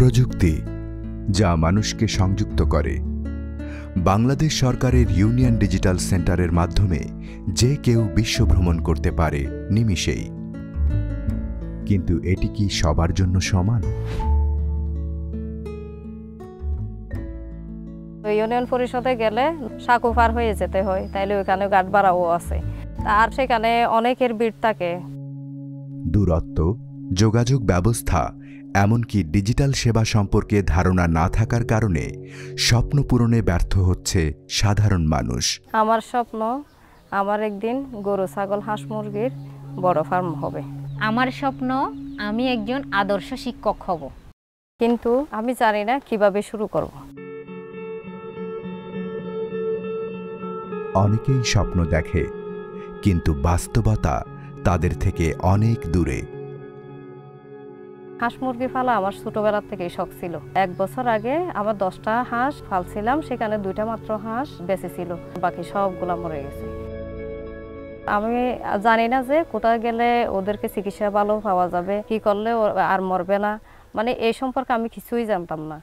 প্রযুক্তি যা মানুষকে সংযুক্ত করে। বাংলাদেশ সরকারের ইউনিয়ন ডিজিটাল সেন্টারের মাধ্যমে যে কেউ বিশ্ব ভ্রমণ করতে পারে নিমিষেই। কিন্তু এটি কি সবার জন্য সমান? ইউনিয়ন পরিষদে গেলে সাঁকো পার হয়ে যেতে হয়, তাইলে ওইখানে গার্ড বাড়াও আছে, আর সেখানে অনেকের ভিড় থাকে। দূরত্ব, যোগাযোগ ব্যবস্থা, এমনকি ডিজিটাল সেবা সম্পর্কে ধারণা না থাকার কারণে স্বপ্ন পূরণে ব্যর্থ হচ্ছে সাধারণ মানুষ। আমার স্বপ্ন, আমার একদিন গরু, ছাগল, হাঁস, মুরগির বড় ফার্ম হবে। আমার স্বপ্ন, আমি একজন আদর্শ শিক্ষক হব। কিন্তু আমি জানি না কিভাবে শুরু করব। অনেকেই স্বপ্ন দেখে, কিন্তু বাস্তবতা তাদের থেকে অনেক দূরে। হাঁস মুরগি পালা আমার ছোটবেলার থেকেই শখ ছিল। 1 বছর আগে আমার 10টা হাঁস পালছিলাম, সেখানে 2টা মাত্র হাঁস বেঁচে ছিল, বাকি সবগুলা মরে গেছে। আমি জানি না যে কোথায় গেলে ওদেরকে চিকিৎসা ভালো পাওয়া যাবে, কি করলে আর মরবে না, মানে এই সম্পর্কে আমি কিছুই জানতাম না।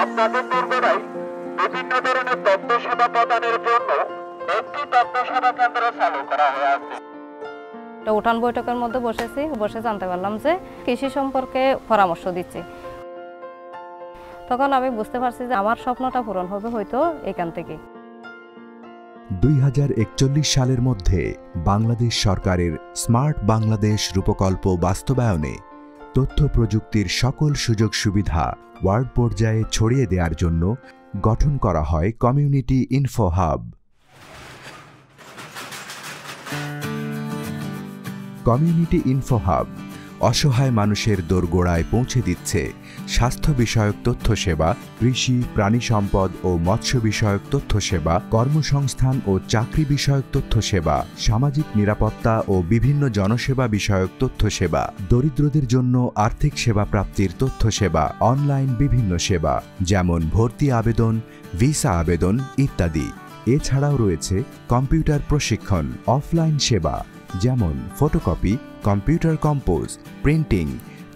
আপনাদের বরগুনায় বিভিন্ন ধরনের তথ্য সেবা প্রদানের জন্য একটি তথ্য সেবা কেন্দ্র চালু করা হয়েছে। উঠান বৈঠকের মধ্যে বসে জানতে পারলাম যে কৃষি সম্পর্কে পরামর্শ দিচ্ছে। তখন আমি বুঝতে পারছি যে আমার স্বপ্নটা পূরণ হবে হয়তো এখান থেকে। 2041 সালের মধ্যে বাংলাদেশ সরকারের স্মার্ট বাংলাদেশ রূপকল্প বাস্তবায়নে তথ্য প্রযুক্তির সকল সুযোগ সুবিধা ওয়ার্ড পর্যায়ে ছড়িয়ে দেওয়ার জন্য গঠন করা হয় community info hub. Community info hub অসহায় মানুষের দোরগোড়ায় পৌঁছে দিচ্ছে স্বাস্থ্য বিষয়ক তথ্য সেবা, কৃষি, প্রাণী সম্পদ ও মৎস্য বিষয়ক তথ্য সেবা, কর্মসংস্থান ও চাকরি বিষয়ক তথ্য সেবা, সামাজিক নিরাপত্তা ও বিভিন্ন জনসেবা বিষয়ক তথ্য সেবা, দরিদ্রদের জন্য আর্থিক সেবা প্রাপ্তির তথ্য সেবা, অনলাইন বিভিন্ন সেবা যেমন ভর্তি আবেদন, ভিসা আবেদন ইত্যাদি। এছাড়াও রয়েছে কম্পিউটার প্রশিক্ষণ, অফলাইন সেবা যেমন ফটোকপি, কম্পিউটার কম্পোজ, প্রিন্টিং,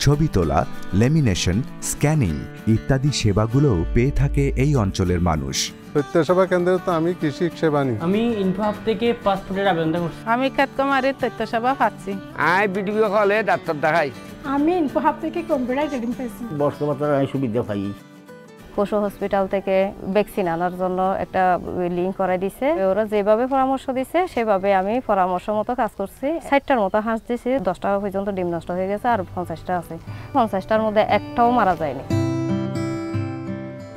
ছবি তোলা, লেমিনেশন, স্ক্যানিং ইত্যাদি সেবাগুলোও পেয়ে থাকে এই অঞ্চলের মানুষ। তথ্য সেবা কেন্দ্রে তো আমি কৃষি সেবা নিই। আমি ইনফো হাব থেকে পাসপোর্টের আবেদন করছি। আমি কাটকুমারের তথ্য সেবা পাচ্ছি। আমি বিডিও হলে ডাক্তার দেখাই। আমি ইনফো হাব থেকে কম্পিউটার ট্রেনিং পাইছি। বর্তমানে আমি সুবিধা পাই। পশু হসপিটাল থেকে ভ্যাকসিন আনার জন্য একটা লিঙ্ক করে দিছে, ওরা যেভাবে পরামর্শ দিছে সেভাবে আমি পরামর্শ মতো কাজ করছি। 60টার মতো হাঁস দিছি, 10টা পর্যন্ত ডিম নষ্ট হয়ে গেছে, আর 50টা আছে। 50টার মধ্যে একটাও মারা যায়নি।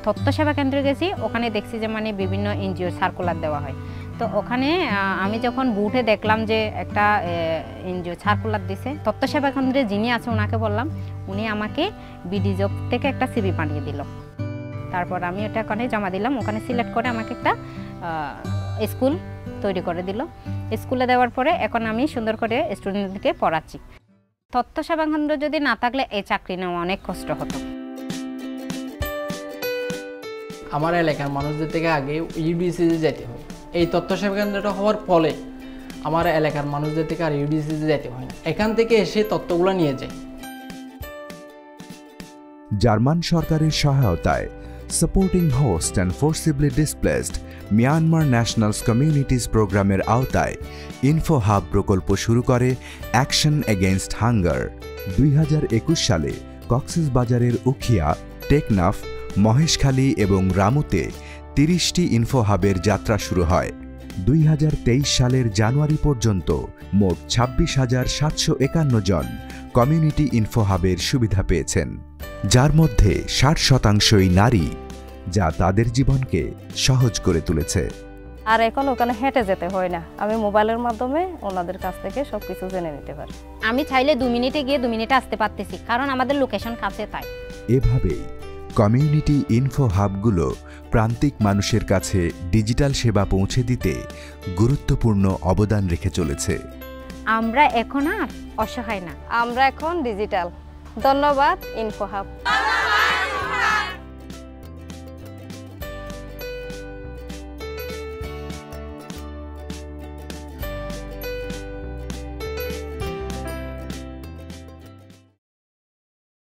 তথ্য সেবা কেন্দ্রে গেছি, ওখানে দেখছি যে মানে বিভিন্ন এনজিও সার্কুলার দেওয়া হয়। তো ওখানে আমি যখন বুথে দেখলাম যে একটা এনজিও সার্কুলার দিছে, তথ্য সেবা কেন্দ্রে যিনি আছে ওনাকে বললাম, উনি আমাকে বিডিজব থেকে একটা সিভি পাঠিয়ে দিল। তারপর আমি ওটা ওখানে জমা দিলাম, ওখানে সিলেক্ট করে আমাকে একটা স্কুল তৈরি করে দিল। স্কুলে দেওয়ার পরে এখন আমি সুন্দর করে স্টুডেন্টদেরকে পড়াচ্ছি। তথ্য সেবা কেন্দ্র যদি না থাকলে এই চাকরি নেওয়া অনেক কষ্ট হতো। আমার এলাকার মানুষদের থেকে আগে ইউডিসিতে যেতে হয়। এই তথ্য সেবা কেন্দ্রটা হওয়ার ফলে আমার এলাকার মানুষদের থেকে আর ইউডিসিতে যেতে হয় না, এখান থেকে এসে তথ্যগুলো নিয়ে যায়। জার্মান সরকারের সহায়তায় supporting host and ফোর্সিবলি displaced Myanmar nationals communities প্রোগ্রামের আওতায় ইনফো হাব প্রকল্প শুরু করে অ্যাকশন এগেইনস্ট হাঙ্গার। 2021 সালে কক্সবাজারের উখিয়া, টেকনাফ, মহেশখালী এবং রামুতে 30টি ইনফো হাবের যাত্রা শুরু হয়। 2023 সালের জানুয়ারি পর্যন্ত মোট 26,751 জন কমিউনিটি ইনফো হাবের সুবিধা পেয়েছেন, যার মধ্যে 60% নারী, যা তাদের জীবনকে সহজ করে তুলেছে। আর এখন ওখানে হেঁটে যেতে হয় না, আমি মোবাইলের মাধ্যমে ওনাদের কাছ থেকে সবকিছু জেনে নিতে পারি। আমি চাইলে 2 মিনিটে গিয়ে 2 মিনিটে আসতে পারতেছি, কারণ আমাদের লোকেশন কাছে তাই। এভাবেই কমিউনিটি ইনফো হাবগুলো প্রান্তিক মানুষের কাছে ডিজিটাল সেবা পৌঁছে দিতে গুরুত্বপূর্ণ অবদান রেখে চলেছে। আমরা এখন আর অসহায় না, আমরা এখন ডিজিটাল। ধন্যবাদ ইনফো হাব।